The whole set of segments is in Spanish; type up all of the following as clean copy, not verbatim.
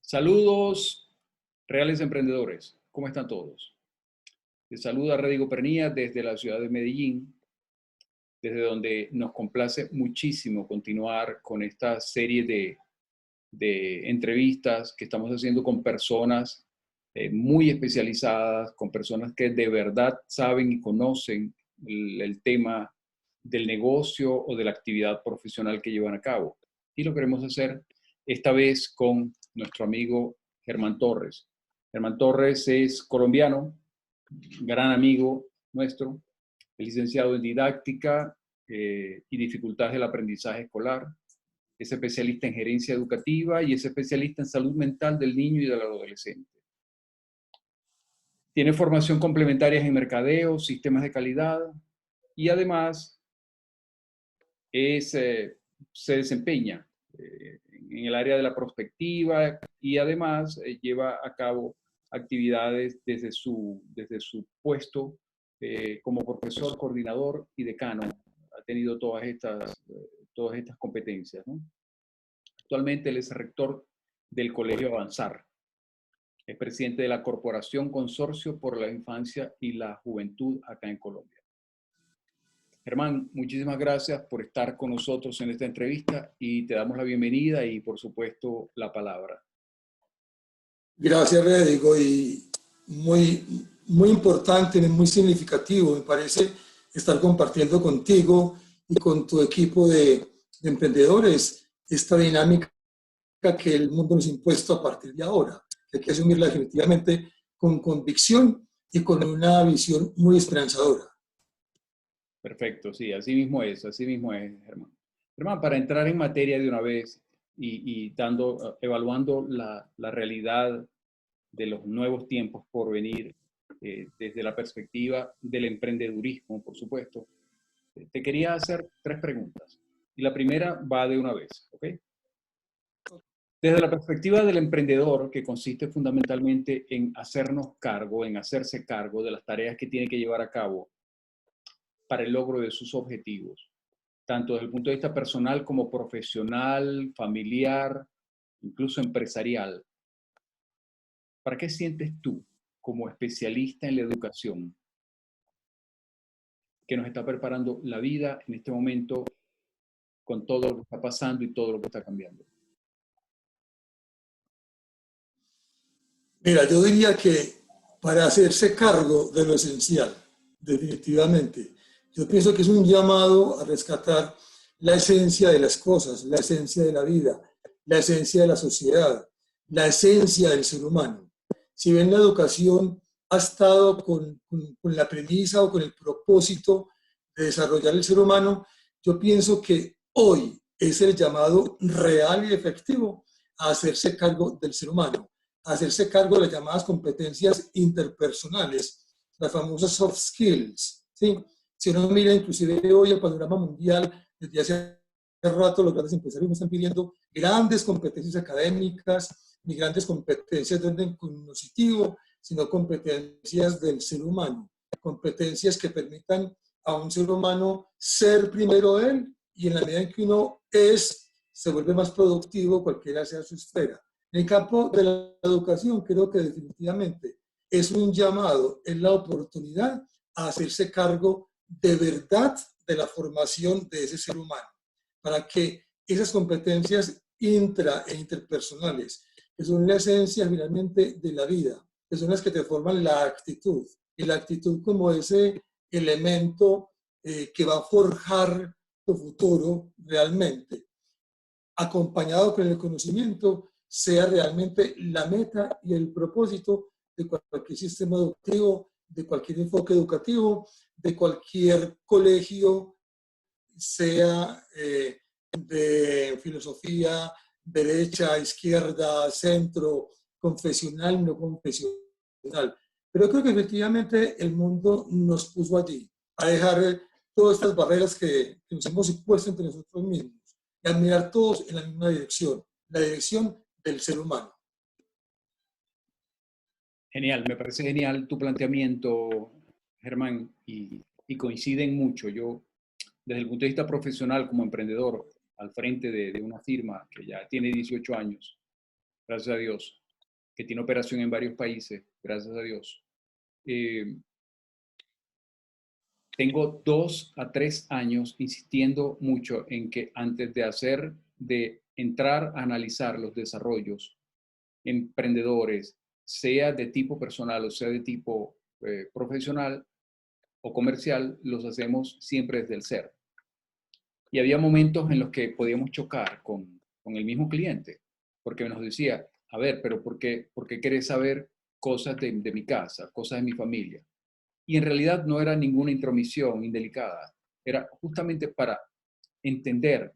Saludos, reales emprendedores. ¿Cómo están todos? Les saluda Redigo Pernía desde la ciudad de Medellín, desde donde nos complace muchísimo continuar con esta serie de entrevistas que estamos haciendo con personas muy especializadas, con personas que de verdad saben y conocen el tema del negocio o de la actividad profesional que llevan a cabo. Y lo queremos hacer esta vez con nuestro amigo Germán Torres. Germán Torres es colombiano, gran amigo nuestro, es licenciado en didáctica y dificultades del aprendizaje escolar, es especialista en gerencia educativa y es especialista en salud mental del niño y del adolescente. Tiene formación complementaria en mercadeo, sistemas de calidad y además se desempeña en el área de la prospectiva y además lleva a cabo actividades desde su puesto como profesor, coordinador y decano. Ha tenido todas estas competencias, ¿no? Actualmente él es rector del Colegio Avanzar. Es presidente de la Corporación Consorcio por la Infancia y la Juventud acá en Colombia. Germán, muchísimas gracias por estar con nosotros en esta entrevista y te damos la bienvenida y, por supuesto, la palabra. Gracias, Redigo, y muy importante, muy significativo, me parece, estar compartiendo contigo y con tu equipo de emprendedores esta dinámica que el mundo nos ha impuesto a partir de ahora. Hay que asumirla definitivamente con convicción y con una visión muy esperanzadora. Perfecto, sí, así mismo es, Germán. Germán, para entrar en materia de una vez y evaluando la realidad de los nuevos tiempos por venir, desde la perspectiva del emprendedurismo, por supuesto, te quería hacer 3 preguntas. Y la primera va de una vez, ¿ok? Desde la perspectiva del emprendedor, que consiste fundamentalmente en hacerse cargo de las tareas que tiene que llevar a cabo para el logro de sus objetivos, tanto desde el punto de vista personal como profesional, familiar, incluso empresarial. ¿Para qué sientes tú, como especialista en la educación, que nos está preparando la vida en este momento con todo lo que está pasando y todo lo que está cambiando? Mira, yo diría que para hacerse cargo de lo esencial, definitivamente, yo pienso que es un llamado a rescatar la esencia de las cosas, la esencia de la vida, la esencia de la sociedad, la esencia del ser humano. Si bien la educación ha estado con la premisa o con el propósito de desarrollar el ser humano, yo pienso que hoy es el llamado real y efectivo a hacerse cargo del ser humano, a hacerse cargo de las llamadas competencias interpersonales, las famosas soft skills, ¿sí? Si uno mira inclusive hoy el panorama mundial, desde hace rato los grandes empresarios están pidiendo grandes competencias académicas, ni grandes competencias de orden cognitivo, sino competencias del ser humano, competencias que permitan a un ser humano ser primero él, y en la medida en que uno se vuelve más productivo, cualquiera sea su esfera. En el campo de la educación, creo que definitivamente es un llamado, es la oportunidad a hacerse cargo de verdad de la formación de ese ser humano, para que esas competencias intra e interpersonales, que son la esencia finalmente de la vida, que son las que te forman la actitud, y la actitud como ese elemento que va a forjar tu futuro realmente, acompañado con el conocimiento, sea realmente la meta y el propósito de cualquier sistema educativo, de cualquier enfoque educativo, de cualquier colegio, sea de filosofía, derecha, izquierda, centro, confesional, no confesional. Pero creo que efectivamente el mundo nos puso allí, a dejar todas estas barreras que nos hemos impuesto entre nosotros mismos y a mirar todos en la misma dirección, la dirección del ser humano. Genial, me parece genial tu planteamiento, Germán, y coinciden mucho. Yo, desde el punto de vista profesional, como emprendedor, al frente de una firma que ya tiene 18 años, gracias a Dios, que tiene operación en varios países, gracias a Dios. Tengo 2 a 3 años insistiendo mucho en que antes de entrar a analizar los desarrollos emprendedores, sea de tipo personal o sea de tipo profesional o comercial, los hacemos siempre desde el ser. Y había momentos en los que podíamos chocar con el mismo cliente, porque nos decía, a ver, pero ¿por qué querés saber cosas de mi casa, cosas de mi familia? Y en realidad no era ninguna intromisión indelicada, era justamente para entender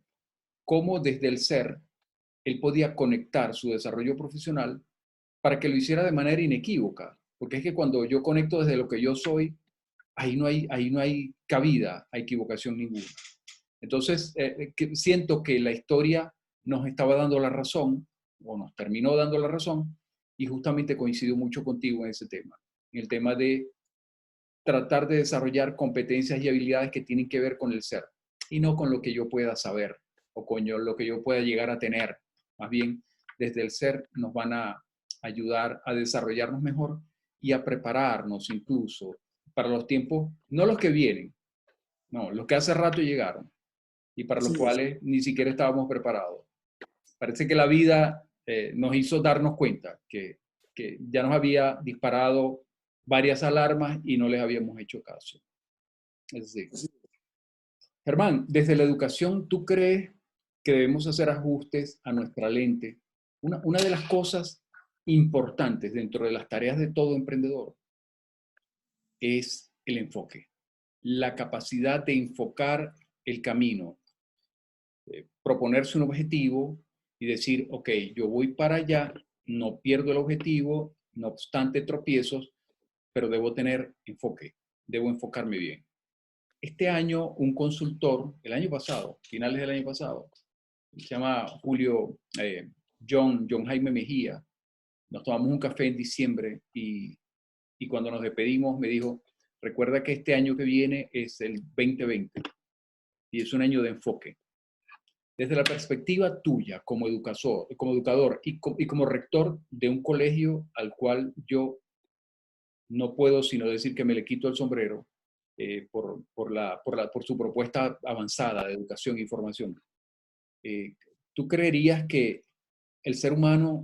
cómo desde el ser él podía conectar su desarrollo profesional para que lo hiciera de manera inequívoca, porque es que cuando yo conecto desde lo que yo soy, ahí no hay cabida a equivocación ninguna. Entonces, siento que la historia nos estaba dando la razón, o nos terminó dando la razón, y justamente coincido mucho contigo en ese tema, en el tema de tratar de desarrollar competencias y habilidades que tienen que ver con el ser, y no con lo que yo pueda saber, o con lo que yo pueda llegar a tener. Más bien, desde el ser nos van a ayudar a desarrollarnos mejor y a prepararnos incluso para los tiempos, no los que vienen, no, los que hace rato llegaron y para los Así es. cuales ni siquiera estábamos preparados. Parece que la vida nos hizo darnos cuenta que ya nos había disparado varias alarmas y no les habíamos hecho caso. Es decir, Así Germán, desde la educación, ¿tú crees que debemos hacer ajustes a nuestra lente? Una de las cosas importantes dentro de las tareas de todo emprendedor es el enfoque, la capacidad de enfocar el camino, proponerse un objetivo y decir, ok, yo voy para allá, no pierdo el objetivo, no obstante tropiezos, pero debo tener enfoque, debo enfocarme bien. Este año, un consultor, el año pasado, finales del año pasado, se llama John Jaime Mejía, nos tomamos un café en diciembre y cuando nos despedimos me dijo, recuerda que este año que viene es el 2020 y es un año de enfoque. Desde la perspectiva tuya como educador y como rector de un colegio al cual yo no puedo sino decir que me le quito el sombrero por su propuesta avanzada de educación e información. ¿Tú creerías que el ser humano,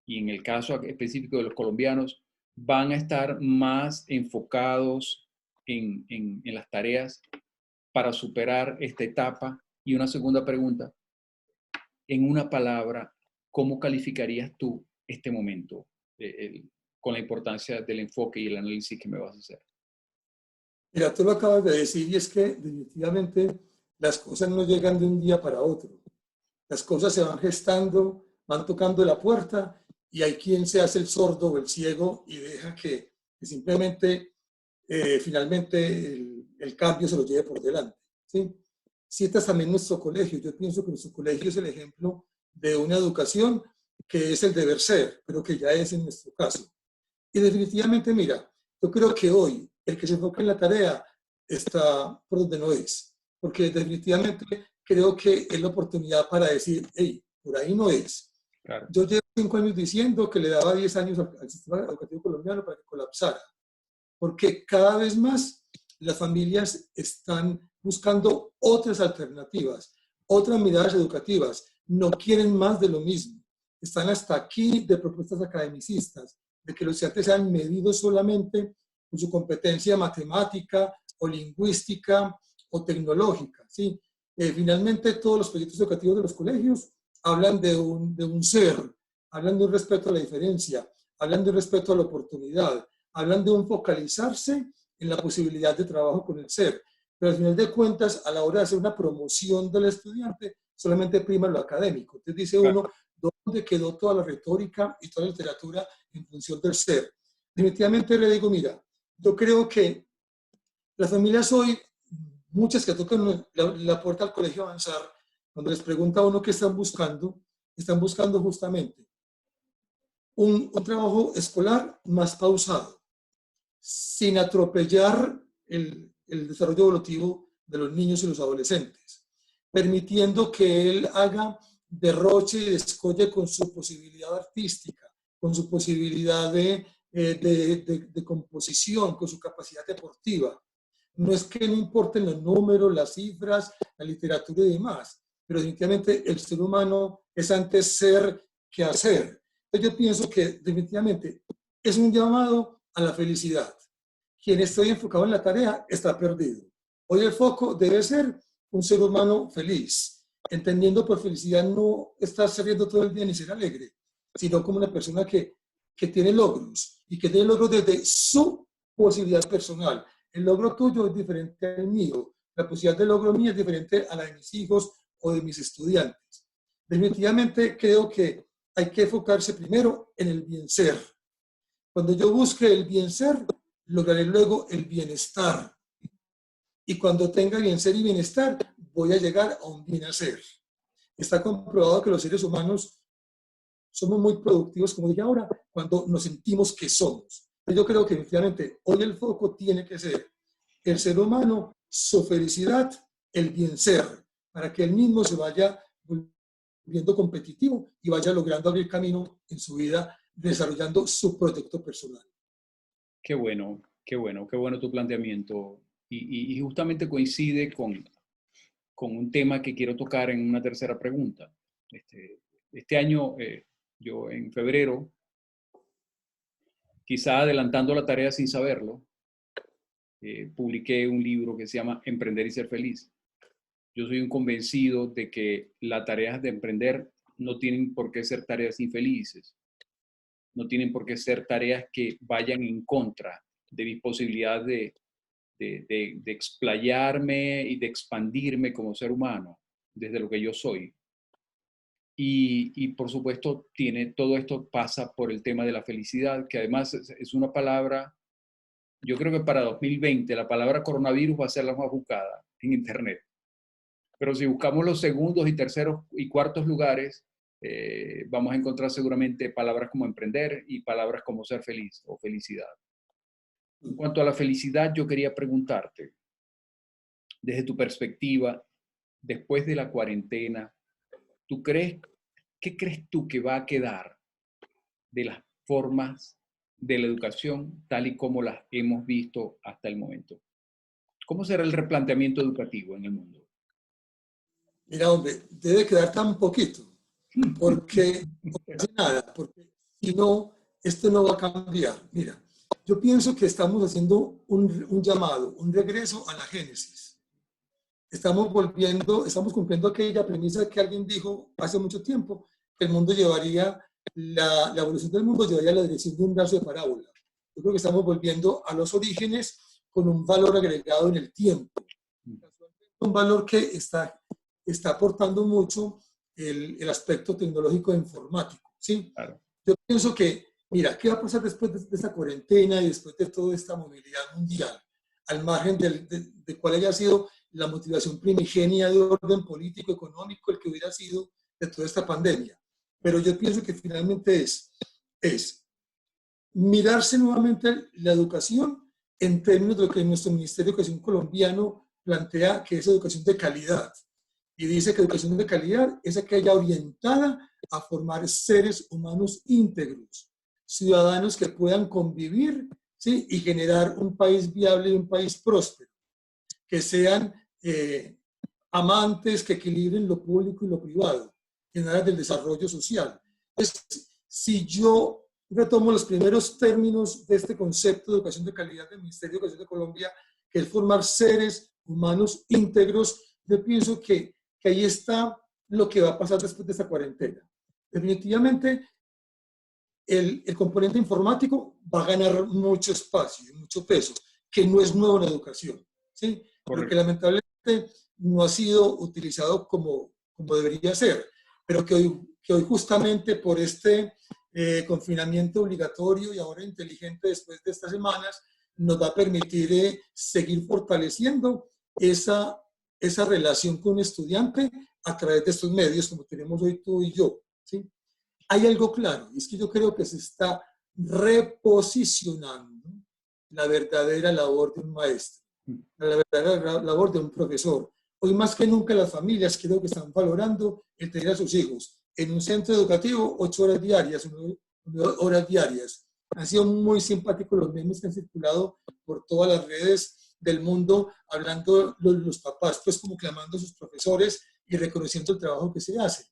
y en el caso específico de los colombianos, van a estar más enfocados en las tareas para superar esta etapa? Y una segunda pregunta, en una palabra, ¿cómo calificarías tú este momento con la importancia del enfoque y el análisis que me vas a hacer? Mira, tú lo acabas de decir y es que definitivamente las cosas no llegan de un día para otro. Las cosas se van gestando, van tocando la puerta y hay quien se hace el sordo o el ciego y deja que simplemente finalmente el cambio se lo lleve por delante. ¿Sí? Si este es también nuestro colegio, yo pienso que nuestro colegio es el ejemplo de una educación que es el deber ser, pero que ya es en nuestro caso. Y definitivamente, mira, yo creo que hoy el que se enfoque en la tarea está por donde no es, porque definitivamente creo que es la oportunidad para decir, hey, por ahí no es. Claro. Yo llevo 5 años diciendo que le daba 10 años al sistema educativo colombiano para que colapsara, porque cada vez más las familias están buscando otras alternativas, otras miradas educativas, no quieren más de lo mismo. Están hasta aquí de propuestas academicistas, de que los estudiantes sean medidos solamente por su competencia matemática o lingüística o tecnológica. ¿Sí? Finalmente, todos los proyectos educativos de los colegios hablan de un ser, hablan de un respeto a la diferencia, hablan de un respeto a la oportunidad, hablan de un focalizarse en la posibilidad de trabajo con el ser. Pero al final de cuentas, a la hora de hacer una promoción del estudiante, solamente prima lo académico. Entonces dice uno, ¿dónde quedó toda la retórica y toda la literatura en función del ser? Definitivamente le digo, mira, yo creo que las familias hoy, muchas que tocan la puerta al colegio avanzar, cuando les pregunta a uno qué están buscando justamente un trabajo escolar más pausado, sin atropellar el desarrollo evolutivo de los niños y los adolescentes, permitiendo que él haga derroche y descolle con su posibilidad artística, con su posibilidad de composición, con su capacidad deportiva. No es que no importen los números, las cifras, la literatura y demás, pero definitivamente el ser humano es antes ser que hacer. Entonces yo pienso que definitivamente es un llamado a la felicidad. Quien esté enfocado en la tarea está perdido. Hoy el foco debe ser un ser humano feliz, entendiendo por felicidad no estar saliendo todo el día ni ser alegre, sino como una persona que tiene logros y que tiene logros desde su posibilidad personal. El logro tuyo es diferente al mío, la posibilidad de logro mío es diferente a la de mis hijos o de mis estudiantes. Definitivamente creo que hay que enfocarse primero en el bien ser. Cuando yo busque el bien ser, lograré luego el bienestar. Y cuando tenga bien ser y bienestar, voy a llegar a un bien hacer. Está comprobado que los seres humanos somos muy productivos, como dije ahora, cuando nos sentimos que somos. Yo creo que efectivamente hoy el foco tiene que ser el ser humano, su felicidad, el bien ser, para que él mismo se vaya volviendo competitivo y vaya logrando abrir camino en su vida, desarrollando su proyecto personal. Qué bueno, qué bueno, qué bueno tu planteamiento. Y justamente coincide con un tema que quiero tocar en una tercera pregunta. Este año, yo en febrero, quizá adelantando la tarea sin saberlo, publiqué un libro que se llama Emprender y ser feliz. Yo soy un convencido de que las tareas de emprender no tienen por qué ser tareas infelices, no tienen por qué ser tareas que vayan en contra de mis posibilidades de explayarme y de expandirme como ser humano desde lo que yo soy. Y por supuesto, todo esto pasa por el tema de la felicidad, que además es una palabra, yo creo que para 2020 la palabra coronavirus va a ser la más buscada en Internet. Pero si buscamos los segundos y terceros y cuartos lugares, vamos a encontrar seguramente palabras como emprender y palabras como ser feliz o felicidad. En cuanto a la felicidad, yo quería preguntarte, desde tu perspectiva, después de la cuarentena, ¿qué crees tú que va a quedar de las formas de la educación tal y como las hemos visto hasta el momento? ¿Cómo será el replanteamiento educativo en el mundo? Mira, hombre, debe quedar tan poquito, porque no pasa nada, porque si no, esto no va a cambiar. Mira, yo pienso que estamos haciendo un llamado, un regreso a la génesis. Estamos cumpliendo aquella premisa que alguien dijo hace mucho tiempo, que el mundo llevaría, la evolución del mundo llevaría a la dirección de un brazo de parábola. Yo creo que estamos volviendo a los orígenes con un valor agregado en el tiempo. Un valor que está aportando mucho el aspecto tecnológico e informático, ¿sí? Claro. Yo pienso que, mira, ¿qué va a pasar después de esta cuarentena y después de toda esta movilidad mundial? Al margen de cuál haya sido la motivación primigenia de orden político, económico, el que hubiera sido de toda esta pandemia. Pero yo pienso que finalmente es mirarse nuevamente la educación en términos de lo que nuestro Ministerio de Educación colombiano plantea que es educación de calidad. Y dice que educación de calidad es aquella orientada a formar seres humanos íntegros, ciudadanos que puedan convivir, ¿sí? Y generar un país viable y un país próspero, que sean amantes, que equilibren lo público y lo privado, en aras del desarrollo social. Entonces, si yo retomo los primeros términos de este concepto de educación de calidad del Ministerio de Educación de Colombia, que es formar seres humanos íntegros, yo pienso que ahí está lo que va a pasar después de esta cuarentena. Definitivamente, el componente informático va a ganar mucho espacio y mucho peso, que no es nuevo en la educación, ¿sí? Porque lamentablemente no ha sido utilizado como debería ser, pero que hoy justamente por este confinamiento obligatorio y ahora inteligente después de estas semanas, nos va a permitir seguir fortaleciendo esa relación con un estudiante a través de estos medios como tenemos hoy tú y yo, ¿sí? Hay algo claro, y es que yo creo que se está reposicionando la verdadera labor de un maestro, la verdadera labor de un profesor. Hoy más que nunca las familias creo que están valorando el tener a sus hijos en un centro educativo 8 horas diarias, 9 horas diarias. Han sido muy simpáticos los memes que han circulado por todas las redes del mundo, hablando los papás, pues como clamando a sus profesores y reconociendo el trabajo que se hace.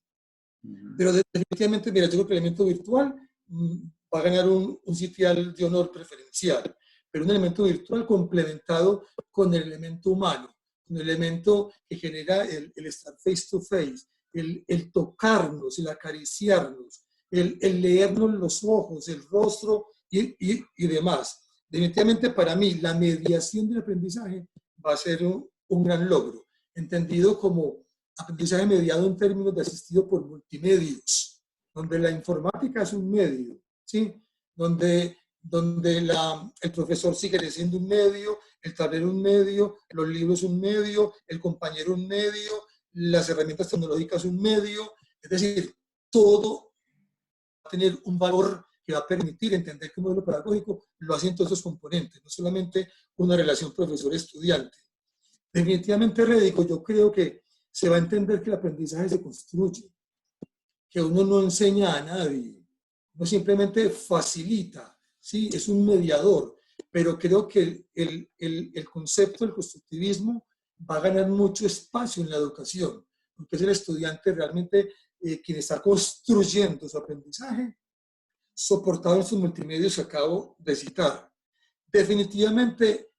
Pero definitivamente, mira, yo creo que el elemento virtual va a ganar un sitial de honor preferencial, pero un elemento virtual complementado con el elemento humano, con el elemento que genera el estar face to face, el tocarnos, el acariciarnos, el leernos los ojos, el rostro y demás. Definitivamente para mí la mediación del aprendizaje va a ser un gran logro, entendido como aprendizaje mediado en términos de asistido por multimedios, donde la informática es un medio, ¿sí? Donde el profesor sigue siendo un medio, el tablero un medio, los libros un medio, el compañero un medio, las herramientas tecnológicas un medio, es decir, todo va a tener un valor que va a permitir entender que un modelo pedagógico lo hacen todos esos componentes, no solamente una relación profesor-estudiante. Definitivamente, Rédico, yo creo que se va a entender que el aprendizaje se construye, que uno no enseña a nadie, uno simplemente facilita, ¿sí? Es un mediador, pero creo que el concepto del constructivismo va a ganar mucho espacio en la educación, porque es el estudiante realmente quien está construyendo su aprendizaje, soportado en sus multimedios que acabo de citar. Definitivamente,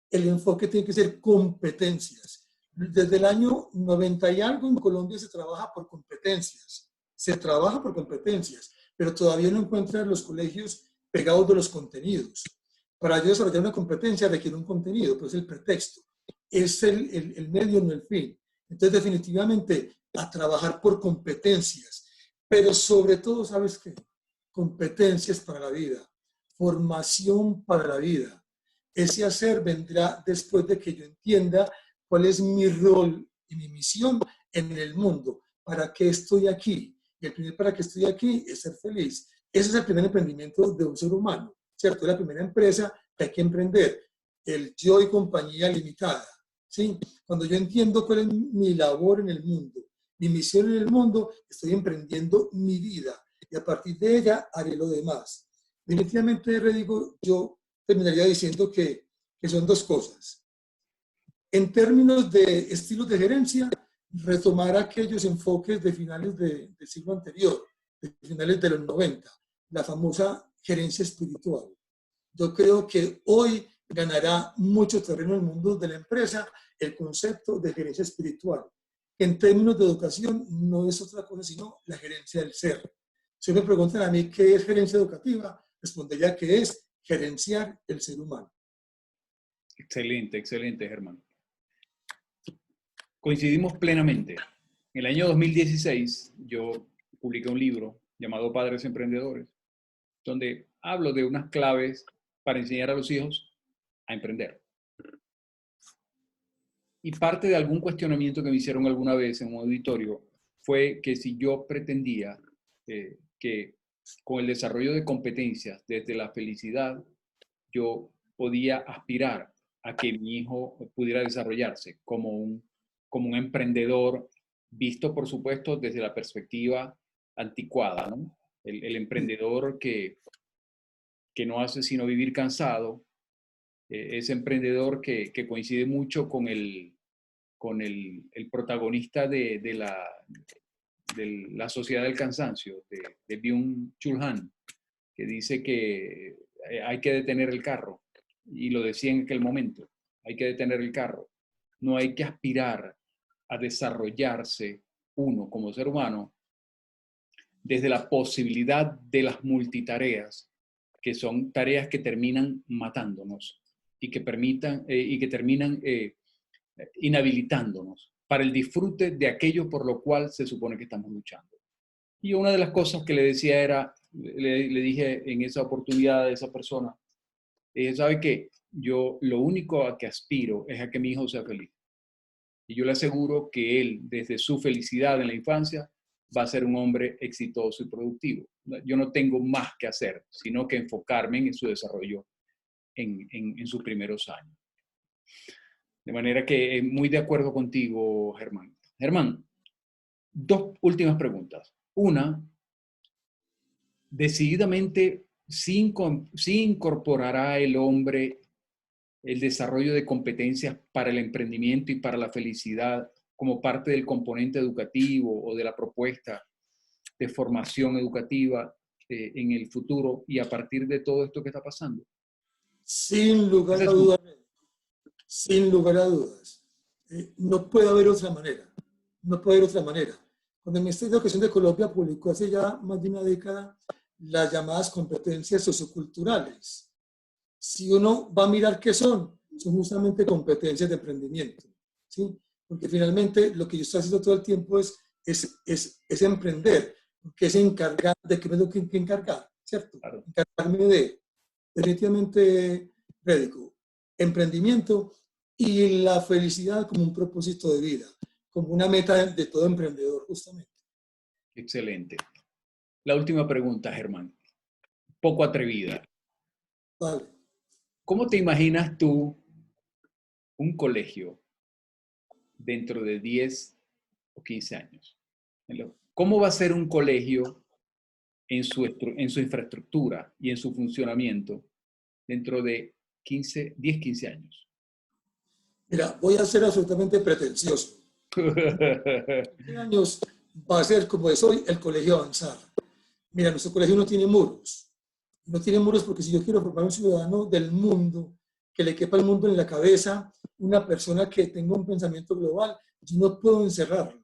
el enfoque tiene que ser competencias. Desde el año 90 y algo en Colombia se trabaja por competencias. Se trabaja por competencias, pero todavía no encuentran los colegios pegados de los contenidos. Para yo desarrollar una competencia requiere un contenido, pues el pretexto. Es el medio, no el fin. Entonces, definitivamente, a trabajar por competencias. Pero sobre todo, ¿sabes qué? Competencias para la vida. Formación para la vida. Ese hacer vendrá después de que yo entienda cuál es mi rol y mi misión en el mundo. ¿Para qué estoy aquí? Y el primer para qué estoy aquí es ser feliz. Ese es el primer emprendimiento de un ser humano, ¿cierto? Es la primera empresa que hay que emprender. El yo y compañía limitada, ¿sí? Cuando yo entiendo cuál es mi labor en el mundo, mi misión en el mundo, estoy emprendiendo mi vida y a partir de ella haré lo demás. Definitivamente, Redigo, yo terminaría diciendo que son dos cosas. En términos de estilos de gerencia, retomar aquellos enfoques de finales del siglo anterior, de finales de los 90, la famosa gerencia espiritual. Yo creo que hoy ganará mucho terreno en el mundo de la empresa el concepto de gerencia espiritual, que en términos de educación no es otra cosa sino la gerencia del ser. Si me preguntan a mí qué es gerencia educativa, respondería que es gerenciar el ser humano. Excelente, excelente, Germán. Coincidimos plenamente. En el año 2016 yo publiqué un libro llamado Padres Emprendedores, donde hablo de unas claves para enseñar a los hijos a emprender. Y parte de algún cuestionamiento que me hicieron alguna vez en un auditorio fue que si yo pretendía que con el desarrollo de competencias desde la felicidad, yo podía aspirar a que mi hijo pudiera desarrollarse como un emprendedor, visto por supuesto desde la perspectiva anticuada, ¿no? El emprendedor que no hace sino vivir cansado, ese emprendedor que coincide mucho con el protagonista de la sociedad del cansancio, de Byung-Chul Han, que dice que hay que detener el carro, y lo decía en aquel momento, hay que detener el carro. No hay que aspirar a desarrollarse uno como ser humano desde la posibilidad de las multitareas, que son tareas que terminan matándonos y que terminan inhabilitándonos para el disfrute de aquello por lo cual se supone que estamos luchando. Y una de las cosas que le decía era, le dije en esa oportunidad a esa persona, ¿sabe qué? Yo lo único a que aspiro es a que mi hijo sea feliz. Y yo le aseguro que él, desde su felicidad en la infancia, va a ser un hombre exitoso y productivo. Yo no tengo más que hacer, sino que enfocarme en su desarrollo en sus primeros años. De manera que muy de acuerdo contigo, Germán. Germán, dos últimas preguntas. Una, decididamente, sí incorporará el hombre el desarrollo de competencias para el emprendimiento y para la felicidad como parte del componente educativo o de la propuesta de formación educativa en el futuro y a partir de todo esto que está pasando. Sin lugar Esa a es una. dudas, sin lugar a dudas. No puede haber otra manera. No puede haber otra manera. Cuando el Ministerio de Educación de Colombia publicó hace ya más de una década las llamadas competencias socioculturales, si uno va a mirar qué son justamente competencias de emprendimiento, ¿sí? Porque finalmente lo que yo estoy haciendo todo el tiempo es emprender, porque es encargar de qué me tengo que encargar, ¿cierto? Claro. Encargarme de, definitivamente, Rédico, emprendimiento y la felicidad como un propósito de vida, como una meta de todo emprendedor, justamente. Excelente. La última pregunta, Germán. Poco atrevida. Vale. ¿Cómo te imaginas tú un colegio dentro de 10 o 15 años? ¿Cómo va a ser un colegio en su infraestructura y en su funcionamiento dentro de 10, 15 años? Mira, voy a ser absolutamente pretencioso. 15 años va a ser como es hoy el colegio avanzar. Mira, nuestro colegio no tiene muros. No tiene muros porque si yo quiero formar un ciudadano del mundo, que le quepa el mundo en la cabeza, una persona que tenga un pensamiento global, yo no puedo encerrarlo.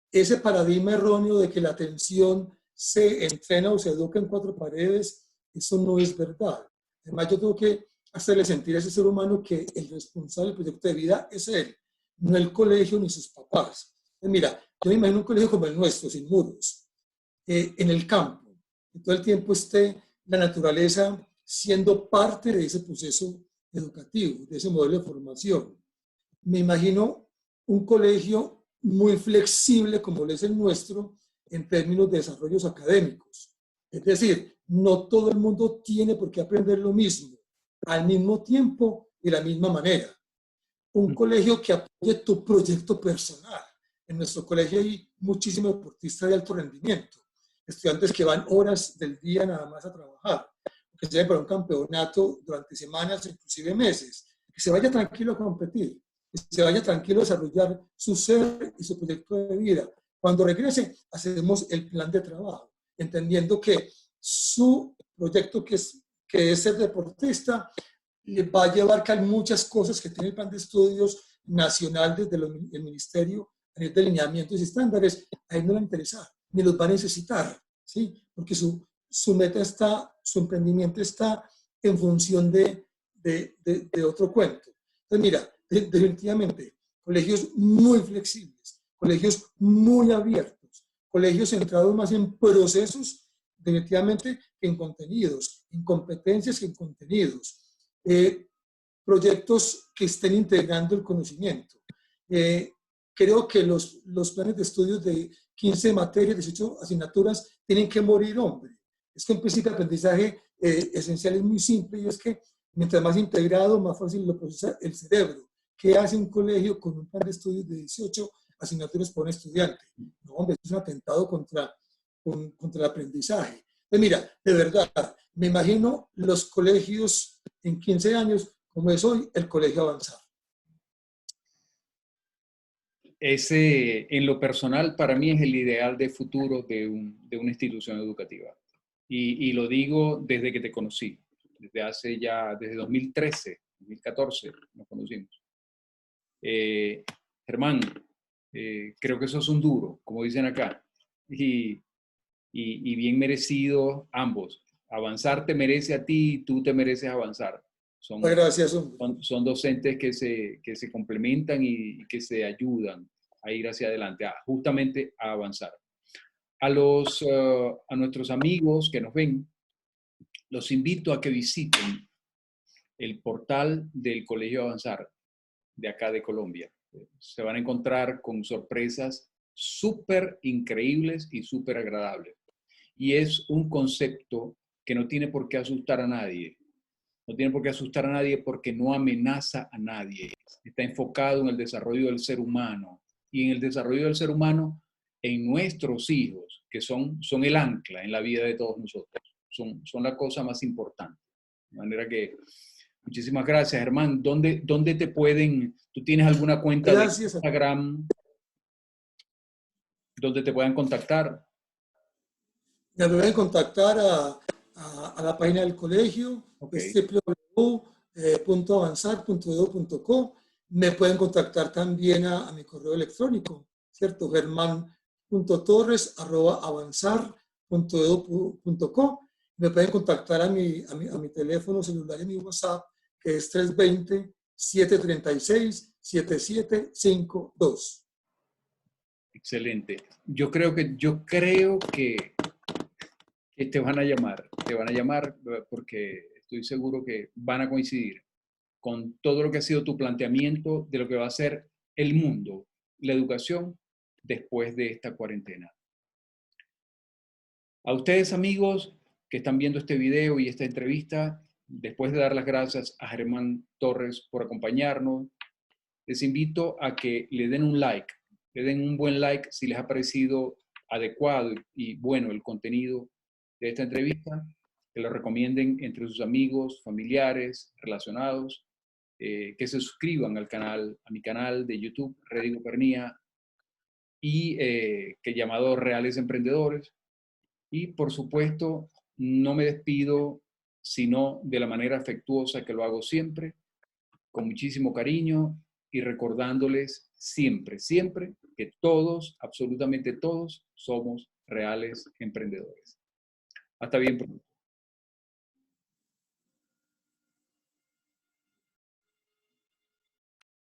Ese paradigma erróneo de que la atención se entrena o se educa en cuatro paredes, eso no es verdad. Además, yo tengo que hacerle sentir a ese ser humano que el responsable del proyecto de vida es él, no el colegio ni sus papás. Mira, yo me imagino un colegio como el nuestro, sin muros, en el campo, que todo el tiempo esté la naturaleza siendo parte de ese proceso educativo, de ese modelo de formación. Me imagino un colegio muy flexible como lo es el nuestro en términos de desarrollos académicos. Es decir, no todo el mundo tiene por qué aprender lo mismo al mismo tiempo y de la misma manera. Un colegio que apoye tu proyecto personal. En nuestro colegio hay muchísimos deportistas de alto rendimiento, estudiantes que van horas del día nada más a trabajar, que se vayan para un campeonato durante semanas, inclusive meses, que se vaya tranquilo a competir, que se vaya tranquilo a desarrollar su ser y su proyecto de vida. Cuando regrese, hacemos el plan de trabajo, entendiendo que su proyecto, que es ser deportista, le va a llevar a muchas cosas que tiene el plan de estudios nacional desde el ministerio a nivel de lineamientos y estándares, a él no le va a interesar, ni los va a necesitar, ¿sí? Porque su meta está, su emprendimiento está en función de otro cuento. Entonces, mira, definitivamente, colegios muy flexibles, colegios muy abiertos, colegios centrados más en procesos, definitivamente, que en contenidos, en competencias que en contenidos. Proyectos que estén integrando el conocimiento. Creo que los planes de estudios de 15 materias, 18 asignaturas, tienen que morir, hombre. Es que un principio de aprendizaje esencial es muy simple y es que mientras más integrado, más fácil lo procesa el cerebro. ¿Qué hace un colegio con un plan de estudios de 18 asignaturas por un estudiante? No, hombre, es un atentado contra el aprendizaje. Mira, de verdad, me imagino los colegios en 15 años como es hoy el colegio avanzado. Ese, en lo personal, para mí es el ideal de futuro de una institución educativa. Y lo digo desde que te conocí, desde 2013, 2014 nos conocimos. Germán, creo que eso es un duro, como dicen acá, y bien merecido ambos. Avanzar te merece a ti y tú te mereces avanzar. Gracias, son docentes que se complementan y que se ayudan a ir hacia adelante, justamente a avanzar. A nuestros amigos que nos ven, los invito a que visiten el portal del Colegio Avanzar de acá de Colombia. Se van a encontrar con sorpresas súper increíbles y súper agradables. Y es un concepto que no tiene por qué asustar a nadie. No tiene por qué asustar a nadie porque no amenaza a nadie. Está enfocado en el desarrollo del ser humano. Y en el desarrollo del ser humano, en nuestros hijos, que son el ancla en la vida de todos nosotros. Son la cosa más importante. De manera que, muchísimas gracias, Germán. ¿Dónde te pueden, tú tienes alguna cuenta de Gracias a ti. Instagram donde te puedan contactar? Me pueden contactar a la página del colegio, Ok, es www.avanzar.edu.co. Me pueden contactar también a mi correo electrónico, ¿cierto? germán.torres@avanzar.edu.co. Me pueden contactar a mi teléfono celular y mi WhatsApp, que es 320-736-7752. excelente. Yo creo que te van a llamar porque estoy seguro que van a coincidir con todo lo que ha sido tu planteamiento de lo que va a ser el mundo, la educación después de esta cuarentena. A ustedes, amigos, que están viendo este video y esta entrevista, después de dar las gracias a Germán Torres por acompañarnos, les invito a que le den un like, le den un buen like si les ha parecido adecuado y bueno el contenido de esta entrevista, que lo recomienden entre sus amigos, familiares, relacionados, que se suscriban al canal, a mi canal de YouTube, Redigo Pernía, y que llamado Reales Emprendedores. Y por supuesto, no me despido sino de la manera afectuosa que lo hago siempre, con muchísimo cariño y recordándoles siempre, siempre que todos, absolutamente todos, somos reales emprendedores. Hasta bien pronto.